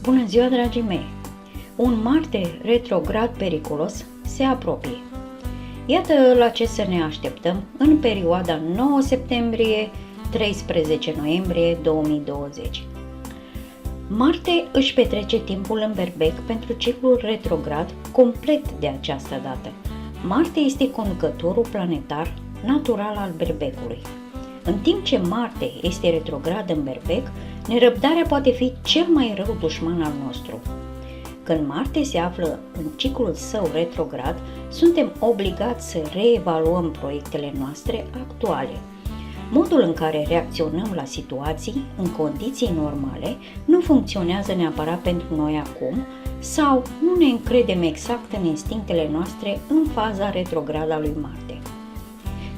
Bună ziua, dragii mei! Un Marte retrograd periculos se apropie. Iată la ce să ne așteptăm în perioada 9 septembrie-13 noiembrie 2020. Marte își petrece timpul în Berbec pentru ciclul retrograd complet de această dată. Marte este conducătorul planetar natural al Berbecului. În timp ce Marte este retrograd în Berbec, nerăbdarea poate fi cel mai rău dușman al nostru. Când Marte se află în ciclul său retrograd, suntem obligați să reevaluăm proiectele noastre actuale. Modul în care reacționăm la situații în condiții normale nu funcționează neapărat pentru noi acum sau nu ne încredem exact în instinctele noastre în faza retrogradă a lui Marte.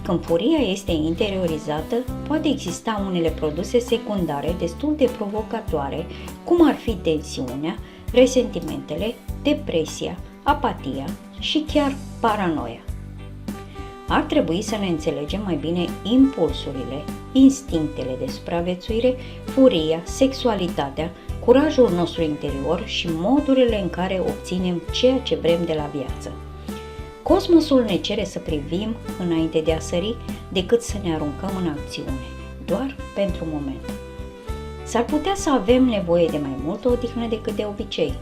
Când furia este interiorizată, poate exista unele produse secundare destul de provocatoare, cum ar fi tensiunea, resentimentele, depresia, apatia și chiar paranoia. Ar trebui să ne înțelegem mai bine impulsurile, instinctele de supraviețuire, furia, sexualitatea, curajul nostru interior și modurile în care obținem ceea ce vrem de la viață. Cosmosul ne cere să privim înainte de a sări decât să ne aruncăm în acțiune, doar pentru moment. S-ar putea să avem nevoie de mai multă odihnă decât de obicei.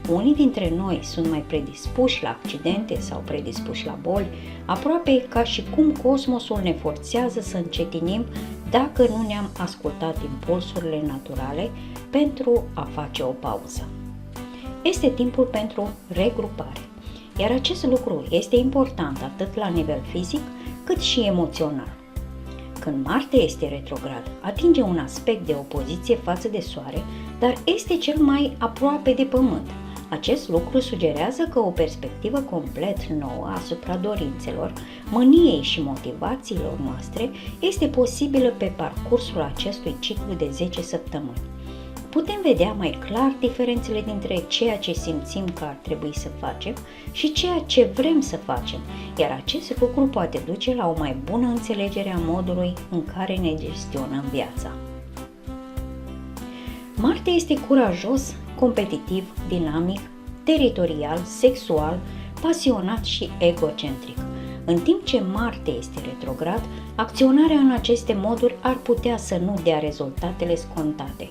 Unii dintre noi sunt mai predispuși la accidente sau predispuși la boli, aproape ca și cum cosmosul ne forțează să încetinim dacă nu ne-am ascultat impulsurile naturale pentru a face o pauză. Este timpul pentru regrupare, iar acest lucru este important atât la nivel fizic cât și emoțional. Când Marte este retrograd, atinge un aspect de opoziție față de Soare, dar este cel mai aproape de Pământ. Acest lucru sugerează că o perspectivă complet nouă asupra dorințelor, mâniei și motivațiilor noastre este posibilă pe parcursul acestui ciclu de 10 săptămâni. Putem vedea mai clar diferențele dintre ceea ce simțim că ar trebui să facem și ceea ce vrem să facem, iar acest lucru poate duce la o mai bună înțelegere a modului în care ne gestionăm viața. Marte este curajos, competitiv, dinamic, teritorial, sexual, pasionat și egocentric. În timp ce Marte este retrograd, acționarea în aceste moduri ar putea să nu dea rezultatele scontate.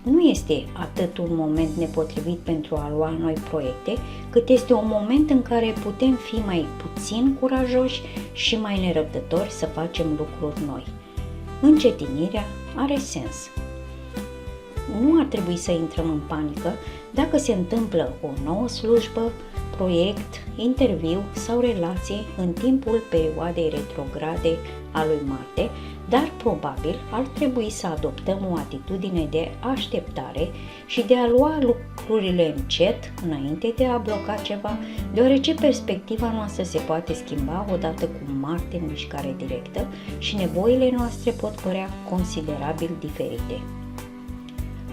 Nu este atât un moment nepotrivit pentru a lua noi proiecte, cât este un moment în care putem fi mai puțin curajoși și mai nerăbdători să facem lucruri noi. Încetinirea are sens. Nu ar trebui să intrăm în panică dacă se întâmplă o nouă slujbă, proiect, interviu sau relație în timpul perioadei retrograde a lui Marte, dar probabil ar trebui să adoptăm o atitudine de așteptare și de a lua lucrurile încet înainte de a bloca ceva, deoarece perspectiva noastră se poate schimba odată cu Marte în mișcare directă și nevoile noastre pot părea considerabil diferite.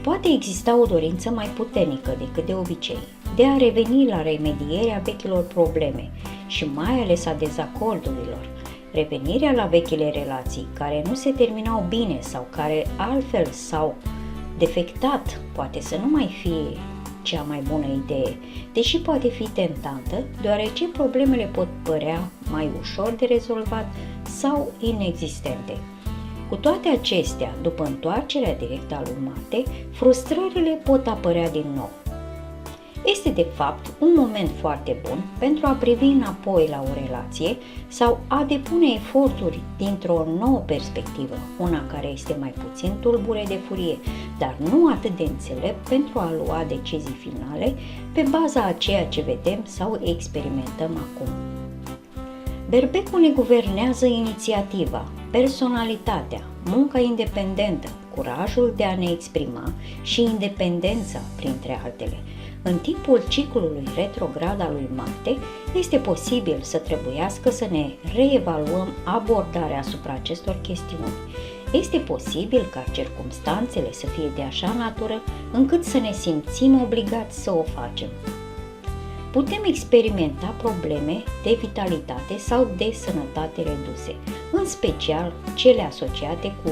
Poate exista o dorință mai puternică decât de obicei de a reveni la remedierea vechilor probleme și mai ales a dezacordurilor. Revenirea la vechile relații care nu se terminau bine sau care altfel s-au defectat poate să nu mai fie cea mai bună idee, deși poate fi tentantă, deoarece problemele pot părea mai ușor de rezolvat sau inexistente. Cu toate acestea, după întoarcerea directă a lui Marte, frustrările pot apărea din nou. Este de fapt un moment foarte bun pentru a privi înapoi la o relație sau a depune eforturi dintr-o nouă perspectivă, una care este mai puțin tulbure de furie, dar nu atât de înțelept pentru a lua decizii finale pe baza a ceea ce vedem sau experimentăm acum. Berbecul ne guvernează inițiativa, personalitatea, munca independentă, curajul de a ne exprima și independența, printre altele. În timpul ciclului retrograd al lui Marte, este posibil să trebuiască să ne reevaluăm abordarea asupra acestor chestiuni. Este posibil ca circumstanțele să fie de așa natură încât să ne simțim obligați să o facem. Putem experimenta probleme de vitalitate sau de sănătate reduse, în special cele asociate cu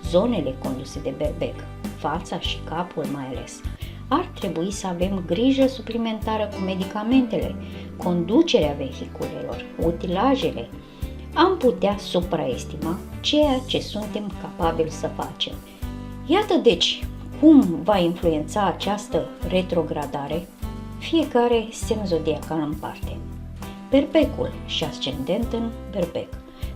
zonele conduse de berbec, fața și capul mai ales. ar trebui să avem grijă suplimentară cu medicamentele, conducerea vehiculelor, utilajele. Am putea supraestima ceea ce suntem capabili să facem. Iată deci cum va influența această retrogradare fiecare semn zodiacal în parte. Berbec-ul și ascendent în berbec.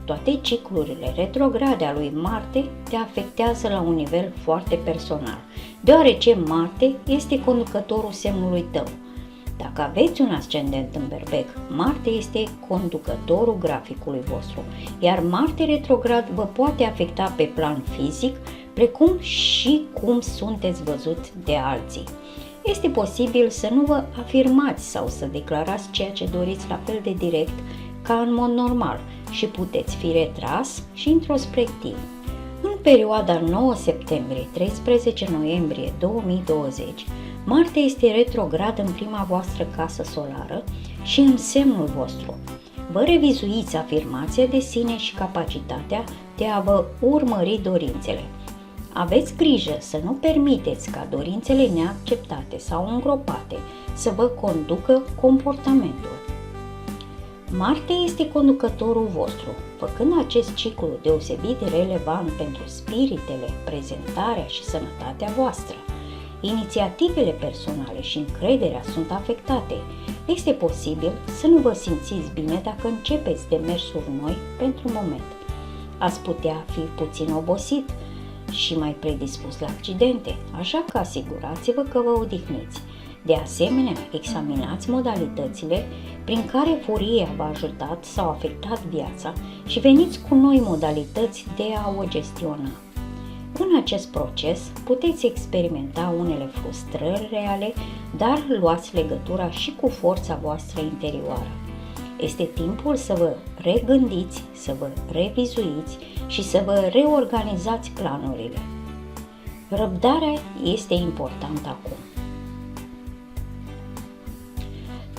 Toate ciclurile retrograde a lui Marte te afectează la un nivel foarte personal, deoarece Marte este conducătorul semnului tău. Dacă aveți un ascendent în berbec, Marte este conducătorul graficului vostru, iar Marte retrograd vă poate afecta pe plan fizic, precum și cum sunteți văzut de alții. Este posibil să nu vă afirmați sau să declarați ceea ce doriți la fel de direct ca în mod normal și puteți fi retras și introspectiv. În perioada 9 septembrie-13 noiembrie 2020, Marte este retrograd în prima voastră casă solară și în semnul vostru. Vă revizuiți afirmația de sine și capacitatea de a vă urmări dorințele. Aveți grijă să nu permiteți ca dorințele neacceptate sau îngropate să vă conducă comportamentul. Marte este conducătorul vostru, făcând acest ciclu deosebit de relevant pentru spiritele, prezentarea și sănătatea voastră. Inițiativele personale și încrederea sunt afectate. Este posibil să nu vă simțiți bine dacă începeți demersuri noi pentru moment. Ați putea fi puțin obosit și mai predispus la accidente, așa că asigurați-vă că vă odihniți. De asemenea, examinați modalitățile prin care furia v-a ajutat sau afectat viața și veniți cu noi modalități de a o gestiona. În acest proces puteți experimenta unele frustrări reale, dar luați legătura și cu forța voastră interioară. Este timpul să vă regândiți, să vă revizuiți și să vă reorganizați planurile. Răbdarea este importantă acum.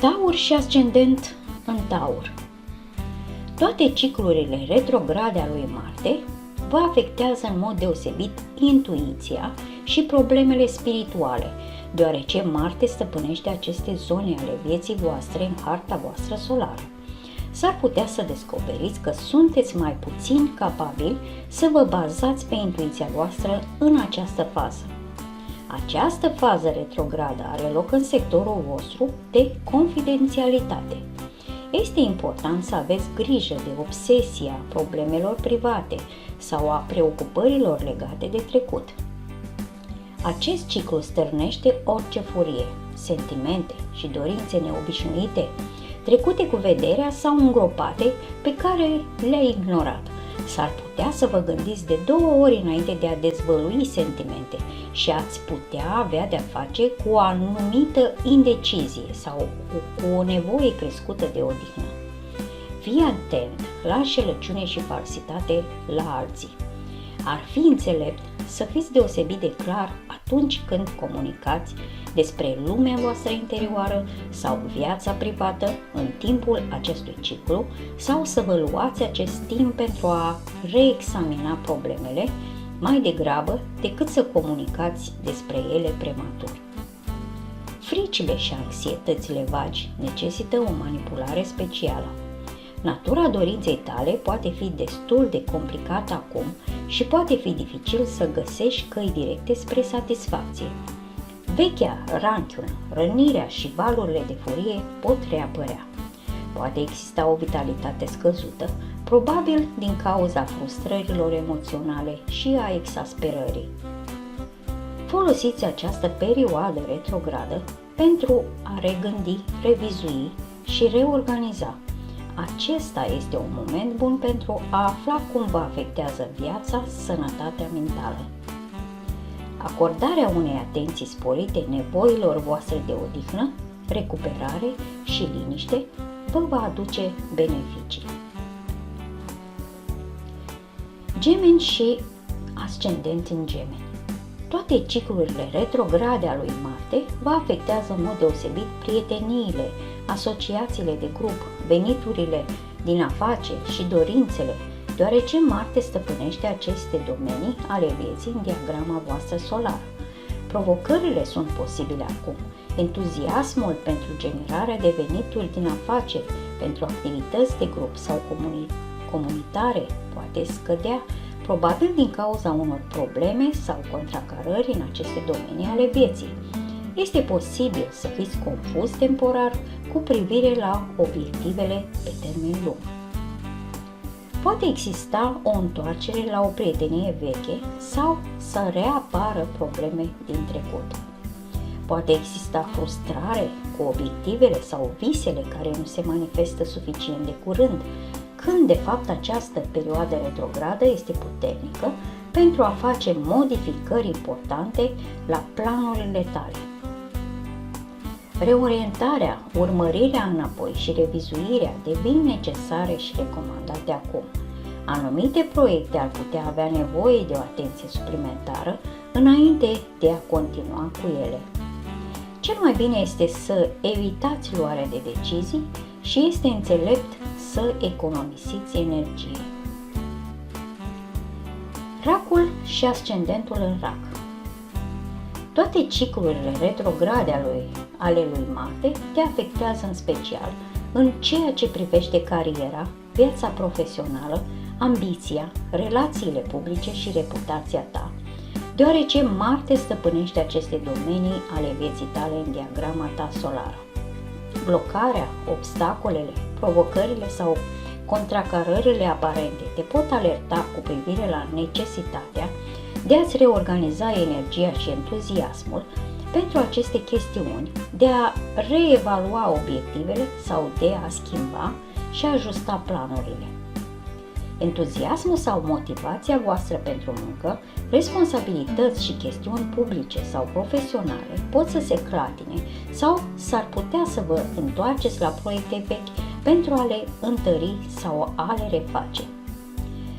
Taur și ascendent în Taur. Toate ciclurile retrograde a lui Marte vă afectează în mod deosebit intuiția și problemele spirituale, deoarece Marte stăpânește aceste zone ale vieții voastre în harta voastră solară. S-ar putea să descoperiți că sunteți mai puțin capabili să vă bazați pe intuiția voastră în această fază. Această fază retrogradă are loc în sectorul vostru de confidențialitate. Este important să aveți grijă de obsesia problemelor private sau a preocupărilor legate de trecut. Acest ciclu stârnește orice furie, sentimente și dorințe neobișnuite, trecute cu vederea sau îngropate, pe care le-ai ignorat. S-ar putea să vă gândiți de 2 ori înainte de a dezvălui sentimente și ați putea avea de-a face cu o anumită indecizie sau cu o nevoie crescută de odihnă. Fii atent la înșelăciune și falsitate la alții. Ar fi înțelept să fiți deosebit de clar atunci când comunicați despre lumea voastră interioară sau viața privată în timpul acestui ciclu sau să vă luați acest timp pentru a reexamina problemele mai degrabă decât să comunicați despre ele prematur. Fricile și anxietățile vagi necesită o manipulare specială. Natura dorinței tale poate fi destul de complicată acum și poate fi dificil să găsești căi directe spre satisfacție. Vechea ranchiună, rănirea și valurile de furie pot reapărea. Poate exista o vitalitate scăzută, probabil din cauza frustrărilor emoționale și a exasperării. Folosiți această perioadă retrogradă pentru a regândi, revizui și reorganiza. Acesta este un moment bun pentru a afla cum vă afectează viața, sănătatea mentală. Acordarea unei atenții sporite nevoilor voastre de odihnă, recuperare și liniște vă va aduce beneficii. Gemeni și ascendent în Gemeni. Toate ciclurile retrograde a lui Marte vă afectează în mod deosebit prieteniile, asociațiile de grup, veniturile din afaceri și dorințele, deoarece Marte stăpânește aceste domenii ale vieții în diagrama voastră solară. Provocările sunt posibile acum. Entuziasmul pentru generarea de venituri din afaceri, pentru activități de grup sau comunitare poate scădea, probabil din cauza unor probleme sau contracarări în aceste domenii ale vieții. Este posibil să fiți confuz temporar cu privire la obiectivele pe termen lung. Poate exista o întoarcere la o prietenie veche sau să reapară probleme din trecut. Poate exista frustrare cu obiectivele sau visele care nu se manifestă suficient de curând, când de fapt această perioadă retrogradă este puternică pentru a face modificări importante la planurile tale. Reorientarea, urmărirea înapoi și revizuirea devin necesare și recomandate acum. Anumite proiecte ar putea avea nevoie de o atenție suplimentară înainte de a continua cu ele. Cel mai bine este să evitați luarea de decizii și este înțelept să economisiți energie. Racul și ascendentul în rac. Toate ciclurile retrograde ale lui Marte te afectează în special în ceea ce privește cariera, viața profesională, ambiția, relațiile publice și reputația ta, deoarece Marte stăpânește aceste domenii ale vieții tale în diagrama ta solară. Blocarea, obstacolele, provocările sau contracarările aparente te pot alerta cu privire la necesitatea de a-ți reorganiza energia și entuziasmul pentru aceste chestiuni, de a reevalua obiectivele sau de a schimba și ajusta planurile. Entuziasmul sau motivația voastră pentru muncă, responsabilități și chestiuni publice sau profesionale pot să se clatine sau s-ar putea să vă întoarceți la proiecte vechi pentru a le întări sau a le reface.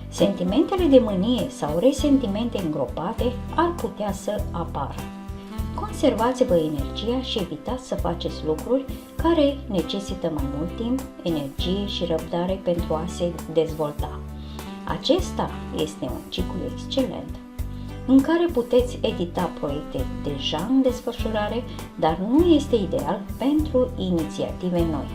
Sentimentele de mânie sau resentimente îngropate ar putea să apară. Conservați-vă energia și evitați să faceți lucruri care necesită mai mult timp, energie și răbdare pentru a se dezvolta. Acesta este un ciclu excelent în care puteți edita proiecte deja în desfășurare, dar nu este ideal pentru inițiative noi.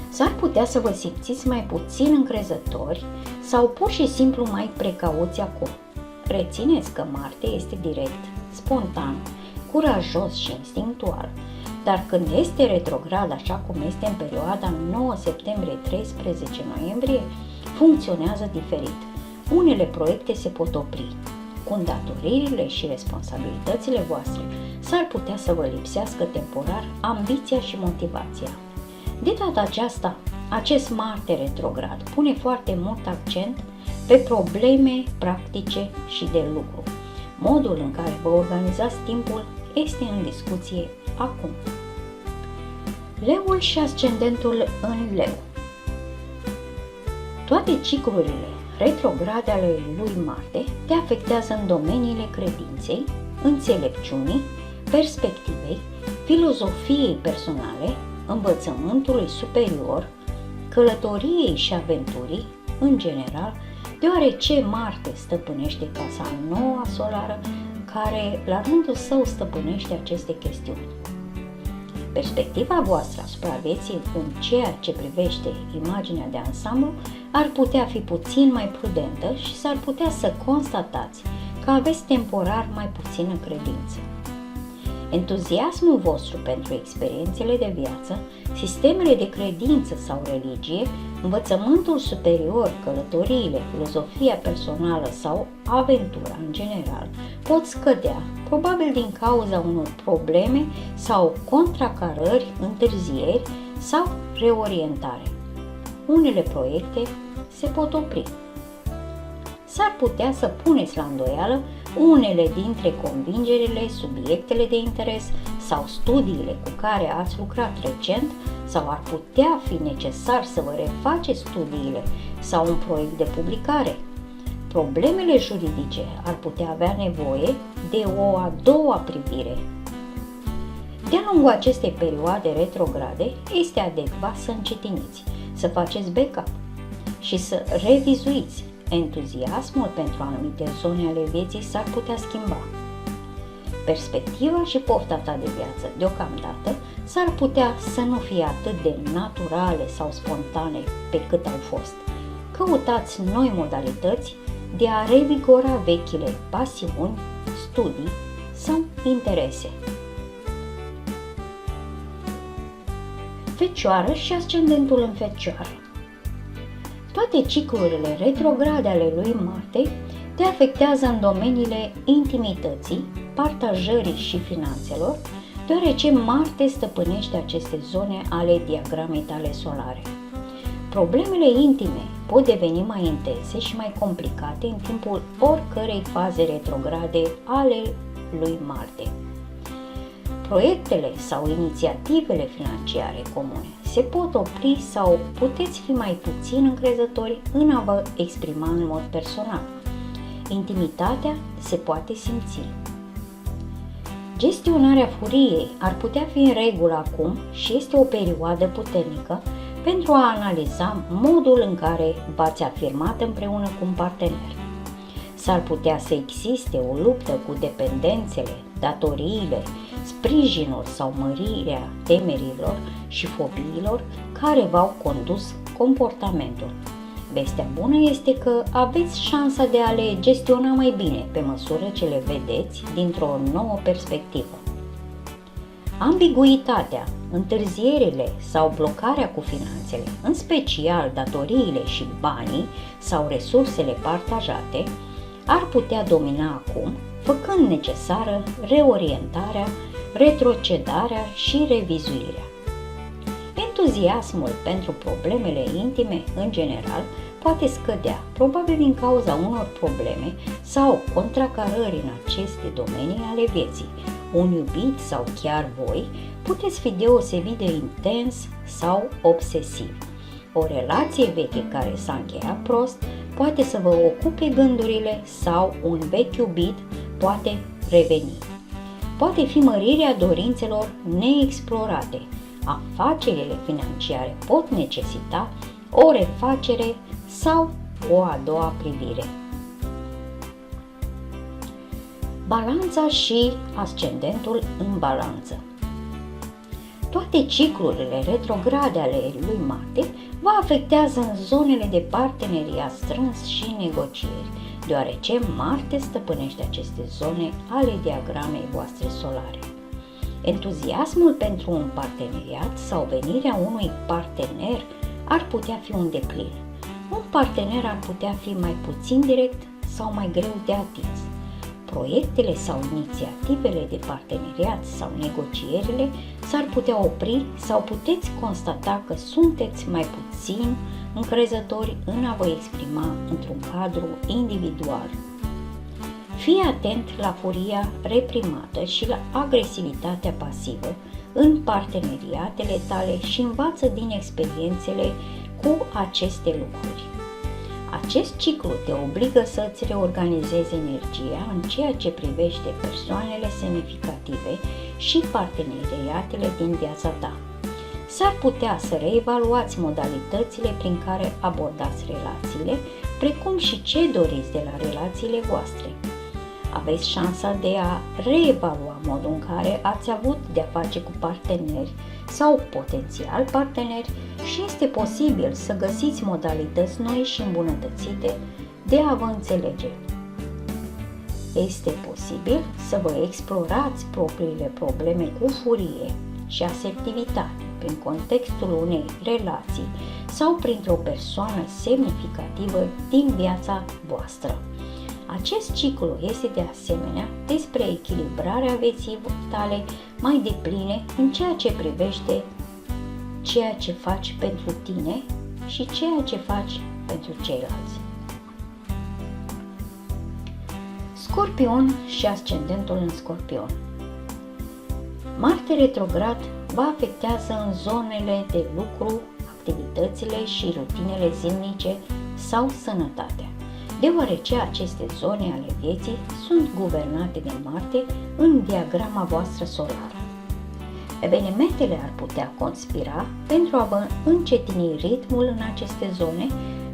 S-ar putea să vă simțiți mai puțin încrezători sau pur și simplu mai precauți acum. Rețineți că Marte este direct, spontan, curajos și instinctual, dar când este retrograd așa cum este în perioada 9 septembrie-13 noiembrie, funcționează diferit. Unele proiecte se pot opri. Cu îndatoririle și responsabilitățile voastre s-ar putea să vă lipsească temporar ambiția și motivația. De data aceasta, acest Marte retrograd pune foarte mult accent pe probleme practice și de lucru. Modul în care vă organizați timpul este în discuție acum. Leul și ascendentul în Leu. Toate ciclurile retrograde ale lui Marte te afectează în domeniile credinței, înțelepciunii, perspectivei, filozofiei personale, învățământului superior, călătoriei și aventurii, în general, deoarece Marte stăpânește casa noua solară, care la rândul său stăpânește aceste chestiuni. Perspectiva voastră asupra vieții în ceea ce privește imaginea de ansamblu ar putea fi puțin mai prudentă și s-ar putea să constatați că aveți temporar mai puțină credință. Entuziasmul vostru pentru experiențele de viață, sistemele de credință sau religie, învățământul superior, călătoriile, filozofia personală sau aventura în general pot scădea, probabil din cauza unor probleme sau contracarări, întârzieri sau reorientare. Unele proiecte se pot opri. S-ar putea să puneți la îndoială unele dintre convingerile, subiectele de interes sau studiile cu care ați lucrat recent sau ar putea fi necesar să vă refaceți studiile sau un proiect de publicare. Problemele juridice ar putea avea nevoie de o a doua privire. De-a lungul acestei perioade retrograde, este adecvat să încetiniți, să faceți backup și să revizuiți. Entuziasmul pentru anumite zone ale vieții s-ar putea schimba. Perspectiva și pofta ta de viață deocamdată s-ar putea să nu fie atât de naturale sau spontane pe cât au fost. Căutați noi modalități de a revigora vechile pasiuni, studii sau interese. Fecioară și ascendentul în Fecioară. Toate ciclurile retrograde ale lui Marte te afectează în domeniile intimității, partajării și finanțelor, deoarece Marte stăpânește aceste zone ale diagramei tale solare. Problemele intime pot deveni mai intense și mai complicate în timpul oricărei faze retrograde ale lui Marte. Proiectele sau inițiativele financiare comune se pot opri sau puteți fi mai puțin încrezători în a vă exprima în mod personal. Intimitatea se poate simți. Gestionarea furiei ar putea fi în regulă acum și este o perioadă puternică pentru a analiza modul în care v-ați afirmat împreună cu un partener. S-ar putea să existe o luptă cu dependențele, datoriile, sprijinul sau mărirea temerilor și fobiilor care v-au condus comportamentul. Vestea bună este că aveți șansa de a le gestiona mai bine pe măsură ce le vedeți dintr-o nouă perspectivă. Ambiguitatea, întârzierile sau blocarea cu finanțele, în special datoriile și banii sau resursele partajate, ar putea domina acum, făcând necesară reorientarea, retrocedarea și revizuirea. Entuziasmul pentru problemele intime, în general, poate scădea, probabil din cauza unor probleme sau contracarări în aceste domenii ale vieții. Un iubit sau chiar voi puteți fi deosebit de intens sau obsesiv. O relație veche care s-a încheiat prost poate să vă ocupe gândurile sau un vechi iubit poate reveni. Poate fi mărirea dorințelor neexplorate. Afacerile financiare pot necesita o refacere sau o a doua privire. Balanța și ascendentul în balanță. Toate ciclurile retrograde ale lui Marte vă afectează în zonele de parteneriat strâns și negocieri, deoarece Marte stăpânește aceste zone ale diagramei voastre solare. Entuziasmul pentru un parteneriat sau venirea unui partener ar putea fi un deplin. Un partener ar putea fi mai puțin direct sau mai greu de atins. Proiectele sau inițiativele de parteneriat sau negocierile s-ar putea opri sau puteți constata că sunteți mai puțin încrezători în a vă exprima într-un cadru individual. Fii atent la furia reprimată și la agresivitatea pasivă în parteneriatele tale și învață din experiențele cu aceste lucruri. Acest ciclu te obligă să-ți reorganizezi energia în ceea ce privește persoanele semnificative și parteneriatele din viața ta. S-ar putea să reevaluați modalitățile prin care abordați relațiile, precum și ce doriți de la relațiile voastre. Aveți șansa de a reevalua modul în care ați avut de-a face cu parteneri sau potențial parteneri și este posibil să găsiți modalități noi și îmbunătățite de a vă înțelege. Este posibil să vă explorați propriile probleme cu furie și asertivitate prin contextul unei relații sau printr-o persoană semnificativă din viața voastră. Acest ciclu este de asemenea despre echilibrarea vieții tale mai depline în ceea ce privește ceea ce faci pentru tine și ceea ce faci pentru ceilalți. Scorpion și ascendentul în Scorpion. Marte retrograd vă afectează în zonele de lucru, activitățile și rutinele zilnice sau sănătatea, deoarece aceste zone ale vieții sunt guvernate de Marte în diagrama voastră solară. Evenimentele ar putea conspira pentru a vă încetini ritmul în aceste zone,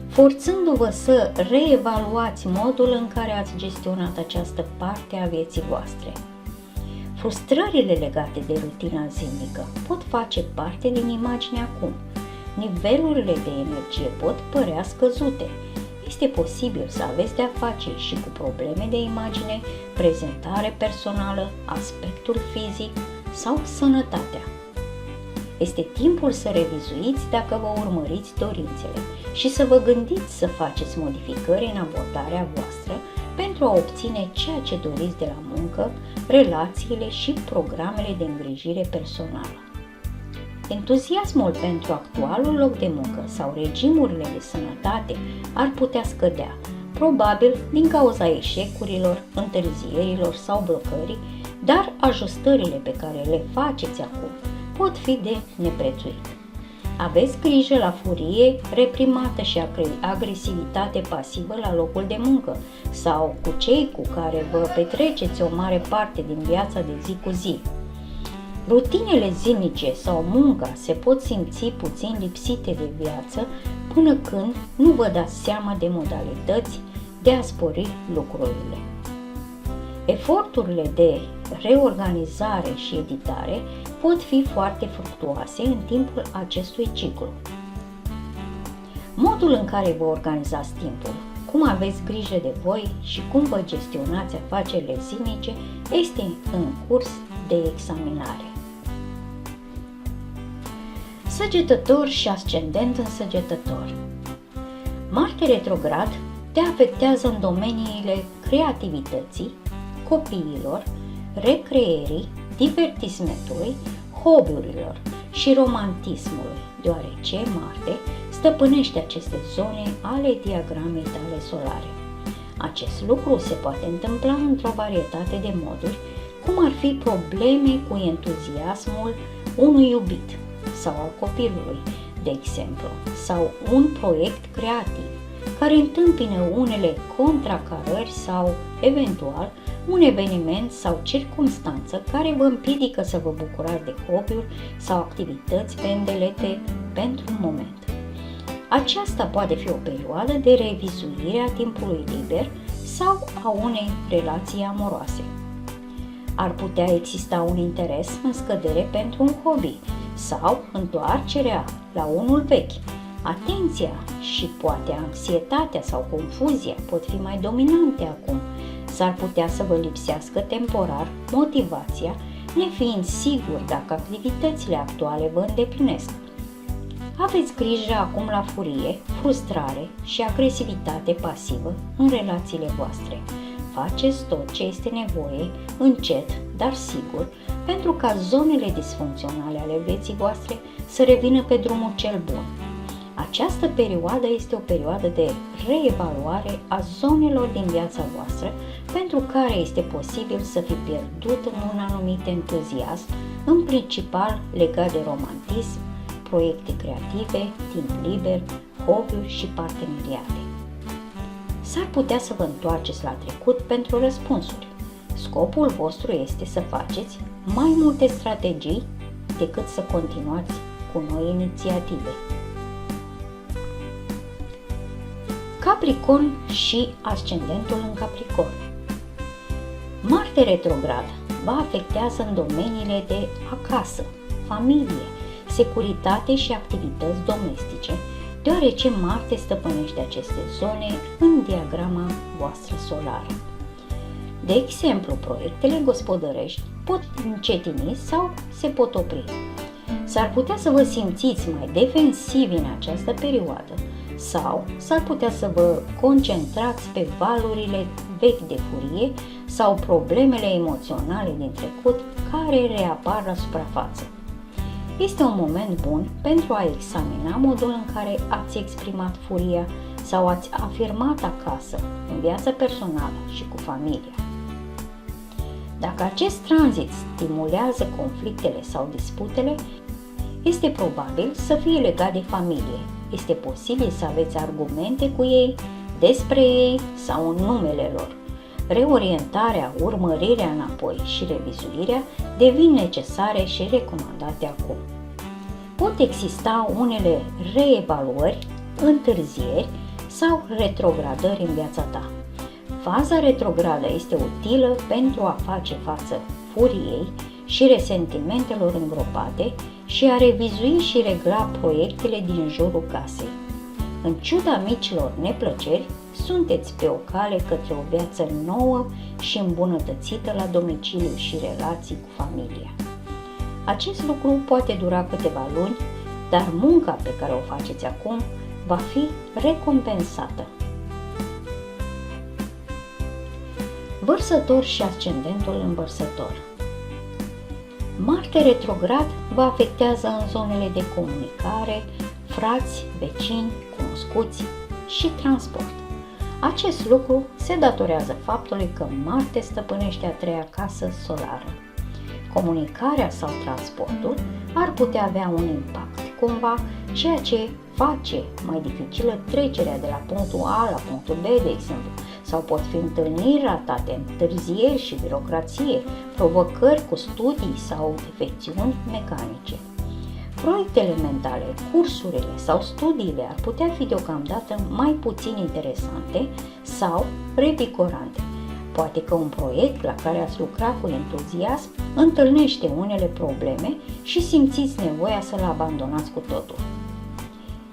forțându-vă să reevaluați modul în care ați gestionat această parte a vieții voastre. Frustrările legate de rutina zilnică pot face parte din imagine acum. Nivelurile de energie pot părea scăzute. Este posibil să aveți de-a face și cu probleme de imagine, prezentare personală, aspectul fizic sau sănătatea. Este timpul să revizuiți dacă vă urmăriți dorințele și să vă gândiți să faceți modificări în abordarea voastră pentru a obține ceea ce doriți de la muncă, relațiile și programele de îngrijire personală. Entuziasmul pentru actualul loc de muncă sau regimurile de sănătate ar putea scădea, probabil din cauza eșecurilor, întârzierilor sau blocării, dar ajustările pe care le faceți acum pot fi de neprețuit. Aveți grijă la furie reprimată și agresivitate pasivă la locul de muncă sau cu cei cu care vă petreceți o mare parte din viața de zi cu zi. Rutinele zilnice sau munca se pot simți puțin lipsite de viață până când nu vă dați seama de modalități de a spori lucrurile. Eforturile de reorganizare și editare pot fi foarte fructuoase în timpul acestui ciclu. Modul în care vă organizați timpul, cum aveți grijă de voi și cum vă gestionați afacerile zilnice este în curs de examinare. Săgetător și ascendent în Săgetător. Marte retrograd te afectează în domeniile creativității, copiilor, recreierii, divertismentului, hobby-urilor și romantismului, deoarece Marte stăpânește aceste zone ale diagramei tale solare. Acest lucru se poate întâmpla într-o varietate de moduri, cum ar fi probleme cu entuziasmul unui iubit sau al copilului, de exemplu, sau un proiect creativ care întâmpină unele contracarări sau, eventual, un eveniment sau circumstanță care vă împiedică să vă bucurați de hobby-uri sau activități pendelete pentru un moment. Aceasta poate fi o perioadă de revizuire a timpului liber sau a unei relații amoroase. Ar putea exista un interes în scădere pentru un hobby sau întoarcerea la unul vechi. Atenția și poate anxietatea sau confuzia pot fi mai dominante acum. S-ar putea să vă lipsească temporar motivația, nefiind sigur dacă activitățile actuale vă îndeplinesc. Aveți grijă acum la furie, frustrare și agresivitate pasivă în relațiile voastre. Faceți tot ce este nevoie, încet, dar sigur, pentru ca zonele disfuncționale ale vieții voastre să revină pe drumul cel bun. Această perioadă este o perioadă de reevaluare a zonelor din viața voastră pentru care este posibil să fi pierdut în un anumit entuziasm, în principal legat de romantism, proiecte creative, timp liber, hobby-uri și parteneriate. S-ar putea să vă întoarceți la trecut pentru răspunsuri. Scopul vostru este să faceți mai multe strategii decât să continuați cu noi inițiative. Capricorn și ascendentul în Capricorn. Marte retrograd vă afectează în domeniile de acasă, familie, securitate și activități domestice, deoarece Marte stăpânește aceste zone în diagrama voastră solară. De exemplu, proiectele gospodărești pot încetini sau se pot opri. S-ar putea să vă simțiți mai defensivi în această perioadă sau s-ar putea să vă concentrați pe valurile vechi de furie sau problemele emoționale din trecut care reapar la suprafață. Este un moment bun pentru a examina modul în care ați exprimat furia sau ați afirmat acasă, în viața personală și cu familia. Dacă acest tranzit stimulează conflictele sau disputele, este probabil să fie legat de familie. Este posibil să aveți argumente cu ei, despre ei sau în numele lor. Reorientarea, urmărirea înapoi și revizuirea devin necesare și recomandate acum. Pot exista unele reevaluări, întârzieri sau retrogradări în viața ta. Faza retrogradă este utilă pentru a face față furiei și resentimentelor îngropate și a revizui și regla proiectele din jurul casei. În ciuda micilor neplăceri, sunteți pe o cale către o viață nouă și îmbunătățită la domiciliu și relații cu familia. Acest lucru poate dura câteva luni, dar munca pe care o faceți acum va fi recompensată. Vărsător și ascendentul în Vărsător. Marte retrograd vă afectează în zonele de comunicare, frați, vecini, cunoscuți și transport. Acest lucru se datorează faptului că Marte stăpânește a treia casă solară. Comunicarea sau transportul ar putea avea un impact cumva, ceea ce face mai dificilă trecerea de la punctul A la punctul B, de exemplu, sau pot fi întâlniri ratate, întârzieri și birocrație, provocări cu studii sau defecțiuni mecanice. Proiectele mentale, cursurile sau studiile ar putea fi deocamdată mai puțin interesante sau revigorante. Poate că un proiect la care ați lucrat cu entuziasm întâlnește unele probleme și simțiți nevoia să-l abandonați cu totul.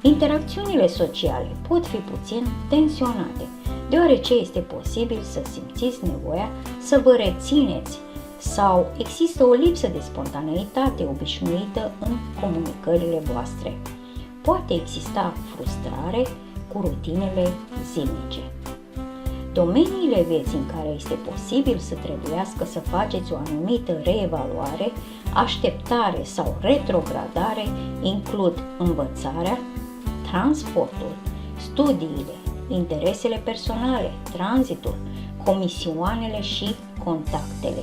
Interacțiunile sociale pot fi puțin tensionate, deoarece este posibil să simțiți nevoia să vă rețineți sau există o lipsă de spontaneitate obișnuită în comunicările voastre. Poate exista frustrare cu rutinele zilnice. Domeniile vieții în care este posibil să trebuiască să faceți o anumită reevaluare, așteptare sau retrogradare includ învățarea, transportul, studiile, interesele personale, tranzitul, comisioanele și contactele.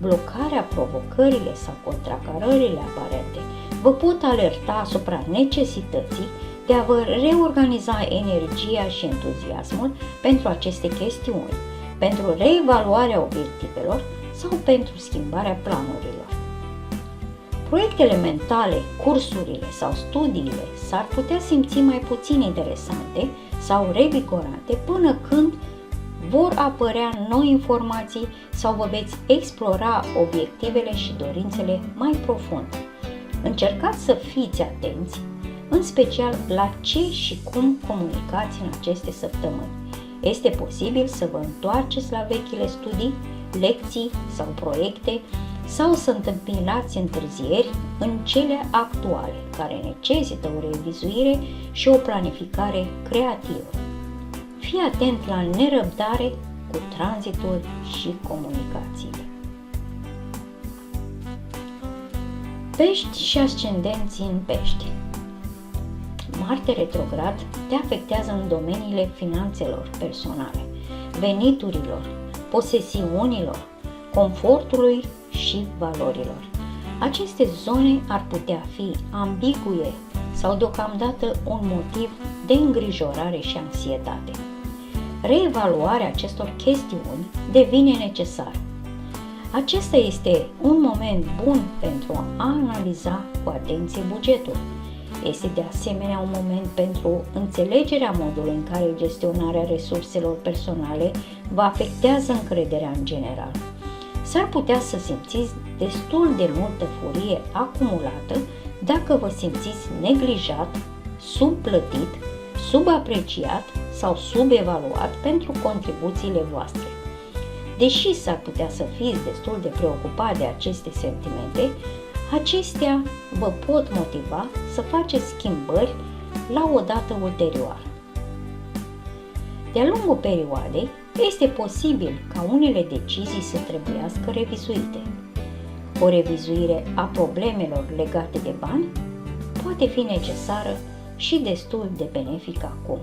Blocarea, provocările sau contracarările aparente vă pot alerta asupra necesității de a vă reorganiza energia și entuziasmul pentru aceste chestiuni, pentru reevaluarea obiectivelor sau pentru schimbarea planurilor. Proiectele mentale, cursurile sau studiile s-ar putea simți mai puțin interesante sau revigorante până când vor apărea noi informații sau vă veți explora obiectivele și dorințele mai profund. Încercați să fiți atenți, în special la ce și cum comunicați în aceste săptămâni. Este posibil să vă întoarceți la vechile studii, lecții sau proiecte sau să întâmpinați întârzieri în cele actuale, care necesită o revizuire și o planificare creativă. Fii atent la nerăbdare cu tranzitul și comunicațiile. Pești și ascendenții în pești. Marte retrograd te afectează în domeniile finanțelor personale, veniturilor, posesiunilor, confortului și valorilor. Aceste zone ar putea fi ambigue sau deocamdată un motiv de îngrijorare și anxietate. Reevaluarea acestor chestiuni devine necesară. Acesta este un moment bun pentru a analiza cu atenție bugetul. Este de asemenea un moment pentru înțelegerea modului în care gestionarea resurselor personale vă afectează încrederea în general. S-ar putea să simțiți destul de multă furie acumulată dacă vă simțiți neglijat, subplătit, subapreciat sau subevaluat pentru contribuțiile voastre. Deși s-ar putea să fiți destul de preocupat de aceste sentimente, acestea vă pot motiva să faceți schimbări la o dată ulterioară. De-a lungul perioadei, este posibil ca unele decizii să trebuiască revizuite. O revizuire a problemelor legate de bani poate fi necesară și destul de benefică acum.